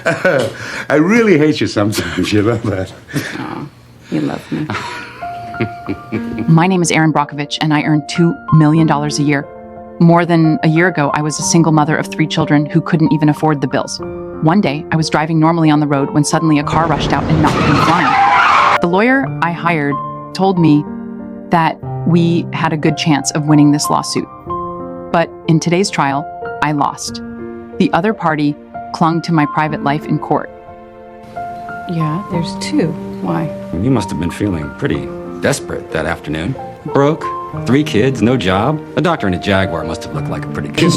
I really hate you sometimes. You love that. Oh, you love me. My name is Erin and I earn $2 million a year. More than a year ago, I was a single mother of 3 children who couldn't even afford the bills. One day, I was driving normally on the road when suddenly a car rushed out and knocked me flying. The lawyer I hired told me that we had a good chance of winning this lawsuit. But in today's trial, I lost. The other party clung to my private life in court. Yeah, there's 2. Why? You must have been feeling pretty desperate that afternoon. Broke, 3 kids, no job. A doctor in a Jaguar must have looked like a pretty kid.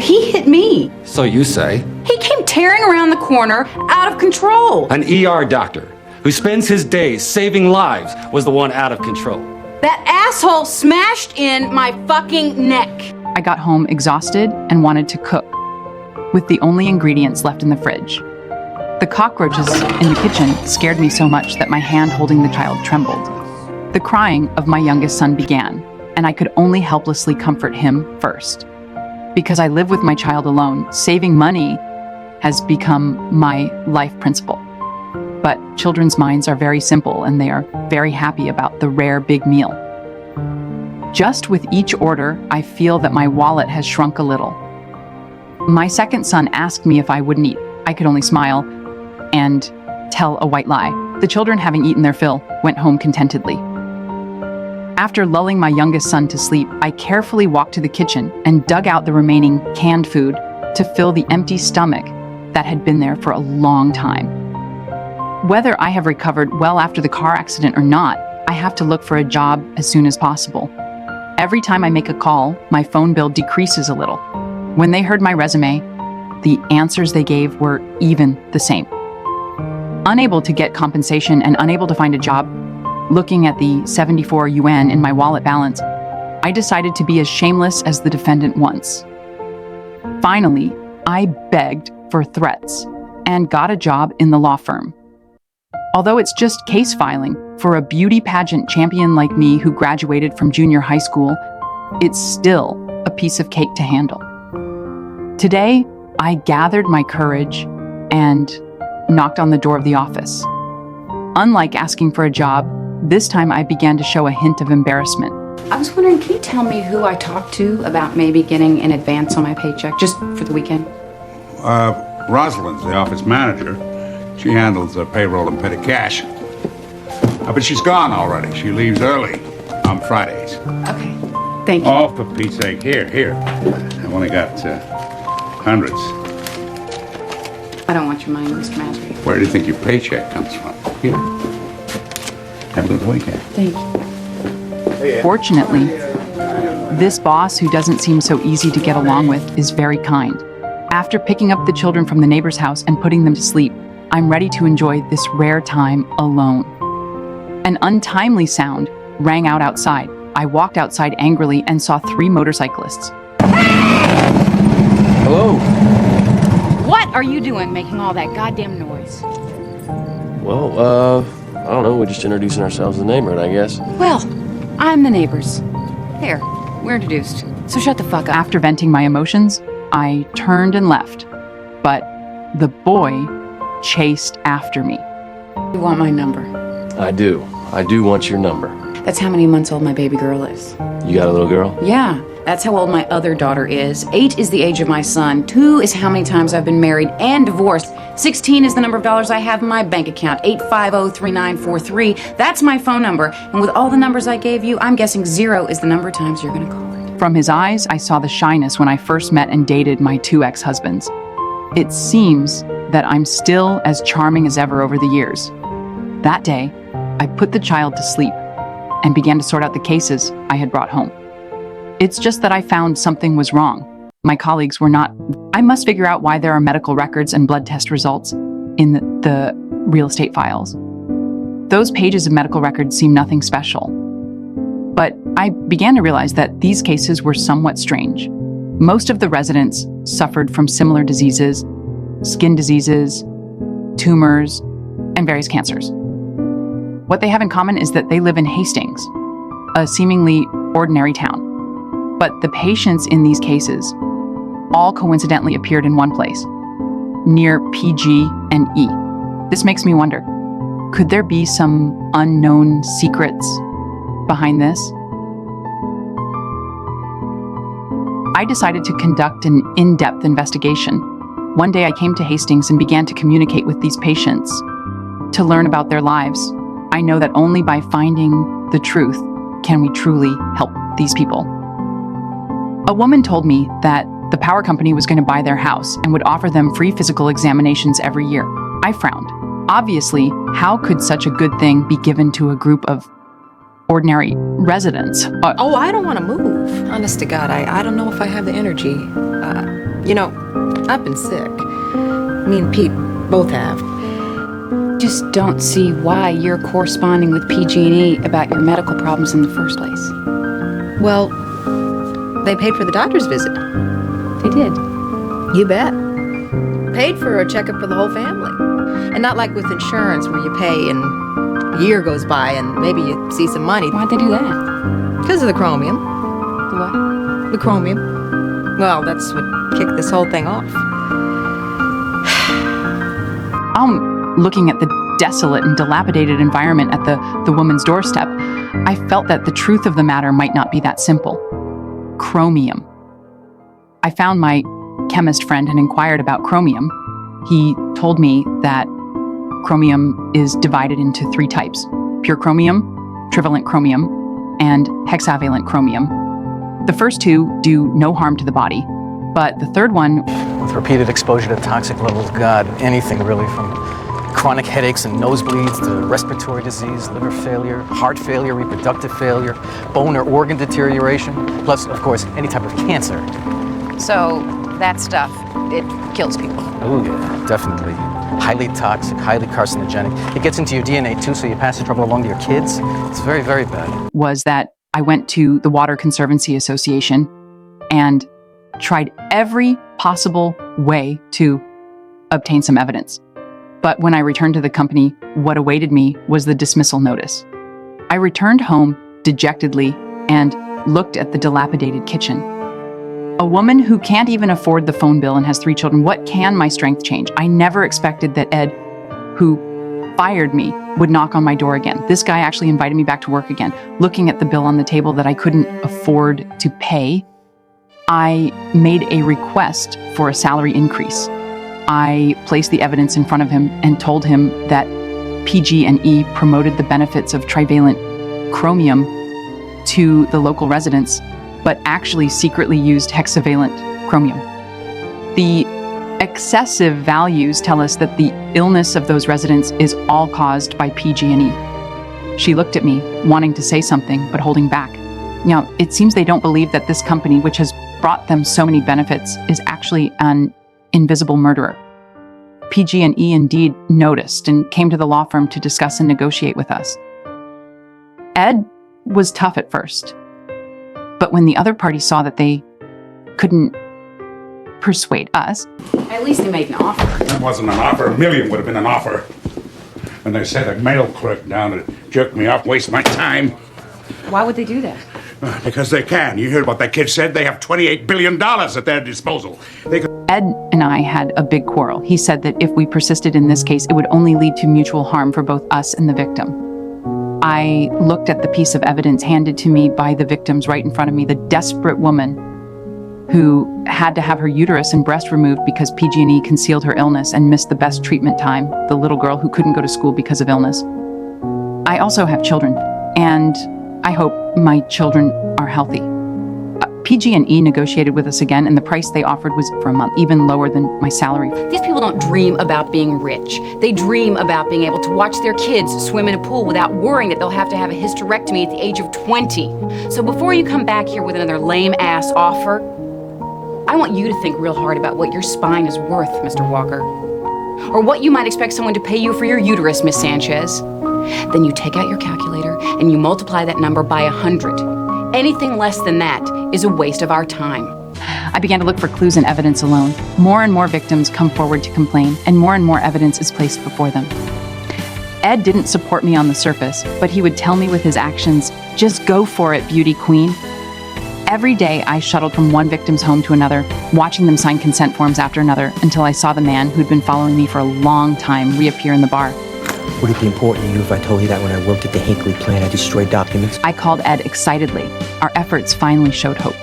He hit me. So you say. He came tearing around the corner, out of control. An ER doctor who spends his days saving lives was the one out of control. That asshole smashed in my fucking neck. I got home exhausted and wanted to cook, with the only ingredients left in the fridge. The cockroaches in the kitchen scared me so much that my hand holding the child trembled. The crying of my youngest son began, and I could only helplessly comfort him first. Because I live with my child alone, saving money has become my life principle. But children's minds are very simple, and they are very happy about the rare big meal. Just with each order, I feel that my wallet has shrunk a little. My second son asked me if I wouldn't eat. I could only smile and tell a white lie. The children, having eaten their fill, went home contentedly. After lulling my youngest son to sleep, I carefully walked to the kitchen and dug out the remaining canned food to fill the empty stomach that had been there for a long time. Whether I have recovered well after the car accident or not, I have to look for a job as soon as possible. Every time I make a call, my phone bill decreases a little. When they heard my resume, the answers they gave were even the same. Unable to get compensation and unable to find a job, looking at the 74 yuan in my wallet balance, I decided to be as shameless as the defendant once. Finally, I begged for threats and got a job in the law firm. Although it's just case filing, for a beauty pageant champion like me who graduated from junior high school, it's still a piece of cake to handle. Today, I gathered my courage and knocked on the door of the office. Unlike asking for a job, this time I began to show a hint of embarrassment. I was wondering, can you tell me who I talked to about maybe getting an advance on my paycheck, just for the weekend? Rosalind's the office manager. She handles the payroll and petty cash. But she's gone already. She leaves early on Fridays. Okay, thank you. Oh, for Pete's sake. Here. I've only got hundreds. I don't want your money, Mr. Masry. Where do you think your paycheck comes from? Here. Have a good weekend. Thank you. Fortunately, this boss, who doesn't seem so easy to get along with, is very kind. After picking up the children from the neighbor's house and putting them to sleep, I'm ready to enjoy this rare time alone. An untimely sound rang out outside. I walked outside angrily and saw 3 motorcyclists. Hello. What are you doing making all that goddamn noise? Well, I don't know. We're just introducing ourselves to the neighborhood, I guess. Well, I'm the neighbors. There, we're introduced. So shut the fuck up. After venting my emotions, I turned and left. But the boy chased after me. You want my number? I do. I do want your number. That's how many months old my baby girl is. You got a little girl? Yeah, that's how old my other daughter is. 8 is the age of my son. 2 is how many times I've been married and divorced. 16 is the number of dollars I have in my bank account. 8503943. That's my phone number. And with all the numbers I gave you, I'm guessing 0 is the number of times you're gonna call it. From his eyes, I saw the shyness when I first met and dated my 2 ex-husbands. It seems that I'm still as charming as ever over the years. That day, I put the child to sleep and began to sort out the cases I had brought home. It's just that I found something was wrong. My colleagues were not. I must figure out why there are medical records and blood test results in the real estate files. Those pages of medical records seem nothing special. But I began to realize that these cases were somewhat strange. Most of the residents suffered from similar diseases, skin diseases, tumors, and various cancers. What they have in common is that they live in Hastings, a seemingly ordinary town. But the patients in these cases all coincidentally appeared in one place, near PG and E. This makes me wonder, could there be some unknown secrets behind this? I decided to conduct an in-depth investigation. One day I came to Hastings and began to communicate with these patients to learn about their lives. I know that only by finding the truth can we truly help these people. A woman told me that the power company was going to buy their house and would offer them free physical examinations every year. I frowned. Obviously, how could such a good thing be given to a group of ordinary residents? Oh, I don't want to move. Honest to God, I don't know if I have the energy. I've been sick. Me and Pete both have. Just don't see why you're corresponding with PG&E about your medical problems in the first place. Well, they paid for the doctor's visit. They did. You bet. Paid for a checkup for the whole family. And not like with insurance where you pay and a year goes by and maybe you see some money. Why'd they do that? Because of the chromium. The what? The chromium. Well, that's what kicked this whole thing off. I'm looking at the desolate and dilapidated environment at the woman's doorstep. I felt that the truth of the matter might not be that simple. Chromium. I found my chemist friend and inquired about chromium. He told me that chromium is divided into 3 types: pure chromium, trivalent chromium, and hexavalent chromium. The first 2 do no harm to the body, but the third one... With repeated exposure to toxic levels, God, anything really, from chronic headaches and nosebleeds to respiratory disease, liver failure, heart failure, reproductive failure, bone or organ deterioration, plus, of course, any type of cancer. So, that stuff, it kills people. Oh yeah, definitely. Highly toxic, highly carcinogenic. It gets into your DNA too, so you pass the trouble along to your kids. It's very, very bad. Was that I went to the Water Conservancy Association and tried every possible way to obtain some evidence. But when I returned to the company, what awaited me was the dismissal notice. I returned home dejectedly and looked at the dilapidated kitchen. A woman who can't even afford the phone bill and has 3 children, what can my strength change? I never expected that Ed, who fired me, would knock on my door again. This guy actually invited me back to work again. Looking at the bill on the table that I couldn't afford to pay, I made a request for a salary increase. I placed the evidence in front of him and told him that PG&E promoted the benefits of trivalent chromium to the local residents, but actually secretly used hexavalent chromium. The excessive values tell us that the illness of those residents is all caused by PG&E. She looked at me, wanting to say something, but holding back. Now, it seems they don't believe that this company, which has brought them so many benefits, is actually an invisible murderer. PG&E indeed noticed and came to the law firm to discuss and negotiate with us. Ed was tough at first, but when the other party saw that they couldn't persuade us... At least they made an offer. That wasn't an offer. $1 million would have been an offer. And they sent a mail clerk down to jerk me off, waste my time. Why would they do that? Because they can. You heard what that kid said? They have $28 billion at their disposal. They could... Ed and I had a big quarrel. He said that if we persisted in this case, it would only lead to mutual harm for both us and the victim. I looked at the piece of evidence handed to me by the victims right in front of me, the desperate woman who had to have her uterus and breast removed because PG&E concealed her illness and missed the best treatment time, the little girl who couldn't go to school because of illness. I also have children, and I hope my children are healthy. PG&E negotiated with us again, and the price they offered was for a month, even lower than my salary. These people don't dream about being rich. They dream about being able to watch their kids swim in a pool without worrying that they'll have to have a hysterectomy at the age of 20. So before you come back here with another lame-ass offer, I want you to think real hard about what your spine is worth, Mr. Walker. Or what you might expect someone to pay you for your uterus, Miss Sanchez. Then you take out your calculator and you multiply that number by 100. Anything less than that is a waste of our time. I began to look for clues and evidence alone. More and more victims come forward to complain, and more evidence is placed before them. Ed didn't support me on the surface, but he would tell me with his actions, "Just go for it, beauty queen." Every day, I shuttled from one victim's home to another, watching them sign consent forms after another until I saw the man who'd been following me for a long time reappear in the bar. Would it be important to you if I told you that when I worked at the Hinckley plant, I destroyed documents? I called Ed excitedly. Our efforts finally showed hope.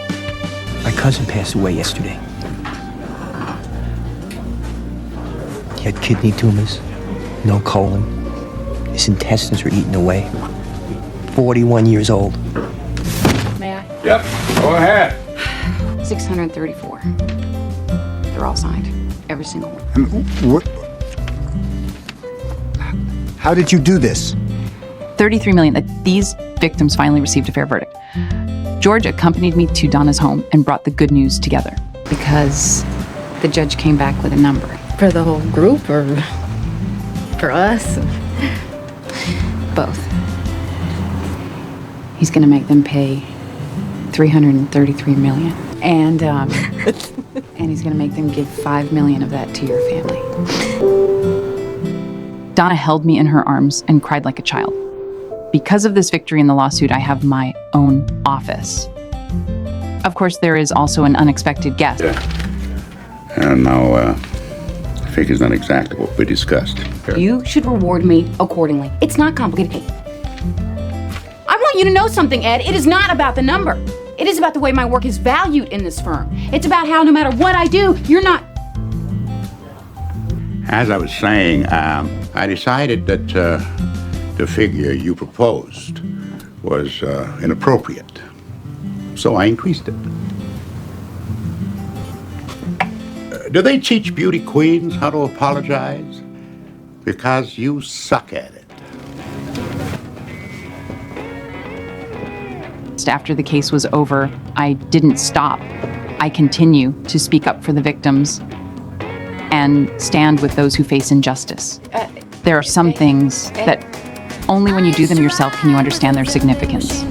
My cousin passed away yesterday. He had kidney tumors, no colon. His intestines were eaten away. 41 years old. May I? Yep, go ahead. 634. They're all signed. Every single one. What? How did you do this? $33 million that these victims finally received a fair verdict. George accompanied me to Donna's home and brought the good news together. Because the judge came back with a number. For the whole group or for us? Both. He's going to make them pay $333 million. And he's going to make them give $5 million of that to your family. Donna held me in her arms and cried like a child. Because of this victory in the lawsuit, I have my own office. Of course, there is also an unexpected guest. And now, the figure's not exactly what we discussed. You should reward me accordingly. It's not complicated. I want you to know something, Ed. It is not about the number. It is about the way my work is valued in this firm. It's about how no matter what I do, you're not... As I was saying, I decided that the figure you proposed was inappropriate. So I increased it. Do they teach beauty queens how to apologize? Because you suck at it. After the case was over, I didn't stop. I continue to speak up for the victims and stand with those who face injustice. There are some things that only when you do them yourself can you understand their significance.